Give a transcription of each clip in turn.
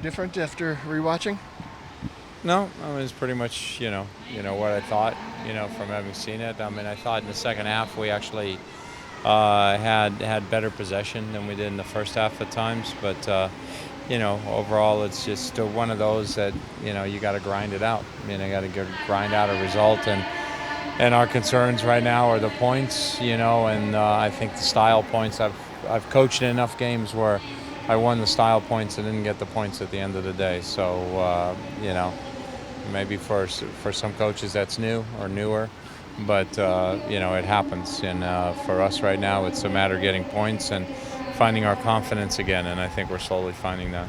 different after rewatching? No, I mean, it's pretty much what I thought from having seen it. I mean, I thought in the second half we actually had better possession than we did in the first half at times, but overall it's just one of those that you got to grind it out. You got to grind out a result, and our concerns right now are the points, and I think the style points. I've coached in enough games where I won the style points and didn't get the points at the end of the day. So maybe for some coaches that's new or newer, but it happens. And for us right now, it's a matter of getting points and finding our confidence again. And I think we're slowly finding that.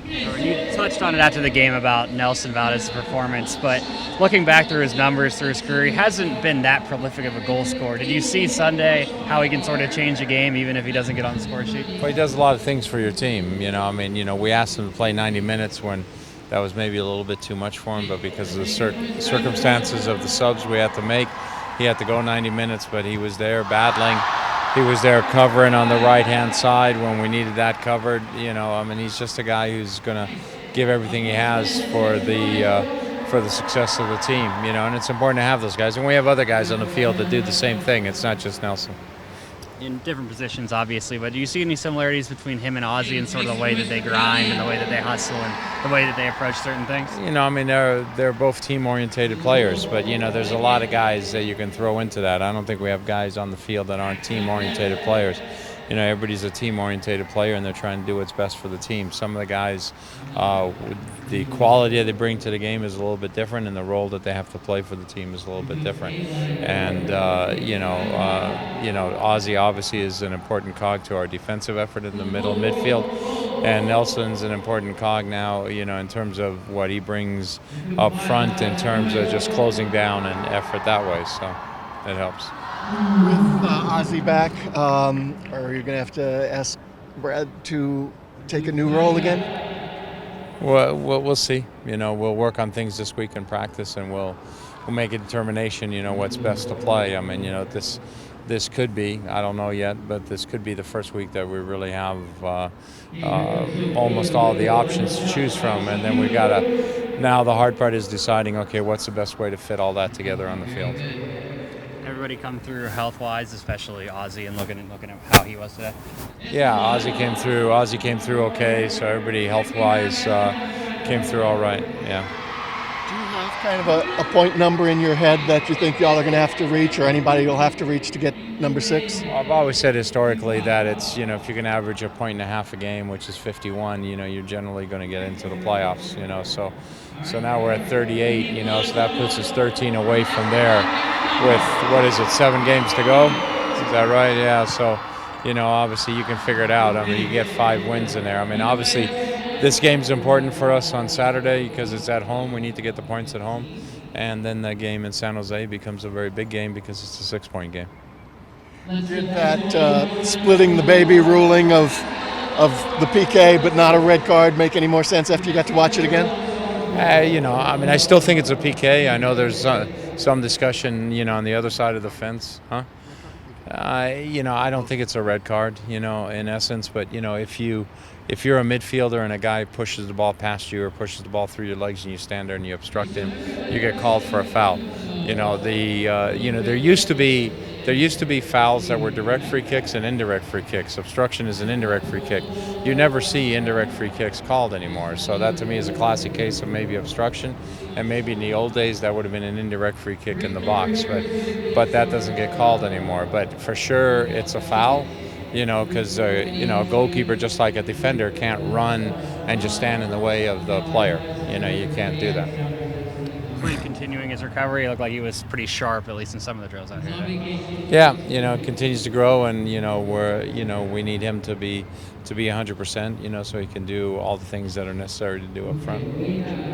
You touched on it after the game about Nelson Valdez's performance, but looking back through his numbers through his career, he hasn't been that prolific of a goal scorer. Did you see Sunday how he can sort of change a game even if he doesn't get on the score sheet? Well, he does a lot of things for your team. We asked him to play 90 minutes when that was maybe a little bit too much for him, but because of the circumstances of the subs we had to make, he had to go 90 minutes, but he was there battling. He was there covering on the right-hand side when we needed that covered. He's just a guy who's going to give everything he has for the success of the team. And it's important to have those guys. And we have other guys on the field that do the same thing. It's not just Nelson. In different positions, obviously, but do you see any similarities between him and Ozzie and sort of the way that they grind and the way that they hustle and the way that they approach certain things? They're both team-orientated players, but there's a lot of guys that you can throw into that. I don't think we have guys on the field that aren't team-orientated players. Everybody's a team-orientated player, and they're trying to do what's best for the team. Some of the guys, the quality that they bring to the game is a little bit different, and the role that they have to play for the team is a little bit different. And Ozzie obviously is an important cog to our defensive effort in the middle midfield, and Nelson's an important cog now, in terms of what he brings up front in terms of just closing down and effort that way. So it helps. With Ozzie back, are you going to have to ask Brad to take a new role again? Well, we'll see. We'll work on things this week in practice, and we'll make a determination. What's best to play. This could be, I don't know yet, but this could be the first week that we really have almost all the options to choose from, and then we gotta. Now the hard part is deciding, okay, what's the best way to fit all that together on the field. Everybody come through health-wise, especially Ozzie, and looking at how he was today. Yeah, Ozzie came through okay. So everybody health-wise came through all right. Yeah. Do you have kind of a point number in your head that you think y'all are going to have to reach, or anybody will have to reach to get number 6? I've always said historically that it's, if you can average a point and a half a game, which is 51, you're generally going to get into the playoffs, So now we're at 38, so that puts us 13 away from there with, 7 games to go? Is that right? Yeah, so, obviously you can figure it out. You get 5 wins in there. Obviously this game's important for us on Saturday because it's at home. We need to get the points at home. And then the game in San Jose becomes a very big game because it's a 6-point game. Did that splitting the baby ruling of the PK but not a red card make any more sense after you got to watch it again? I still think it's a PK. I know there's some discussion, on the other side of the fence, huh? I don't think it's a red card, in essence. But if you're a midfielder and a guy pushes the ball past you or pushes the ball through your legs and you stand there and you obstruct him, you get called for a foul. There used to be fouls that were direct free kicks and indirect free kicks. Obstruction is an indirect free kick. You never see indirect free kicks called anymore. So that to me is a classic case of maybe obstruction, and maybe in the old days that would have been an indirect free kick in the box. But that doesn't get called anymore. But for sure it's a foul, because a goalkeeper, just like a defender, can't run and just stand in the way of the player. You can't do that. Continuing his recovery, it looked like he was pretty sharp, at least in some of the drills out here today. Yeah, it continues to grow, and we need him to be 100%, so he can do all the things that are necessary to do up front.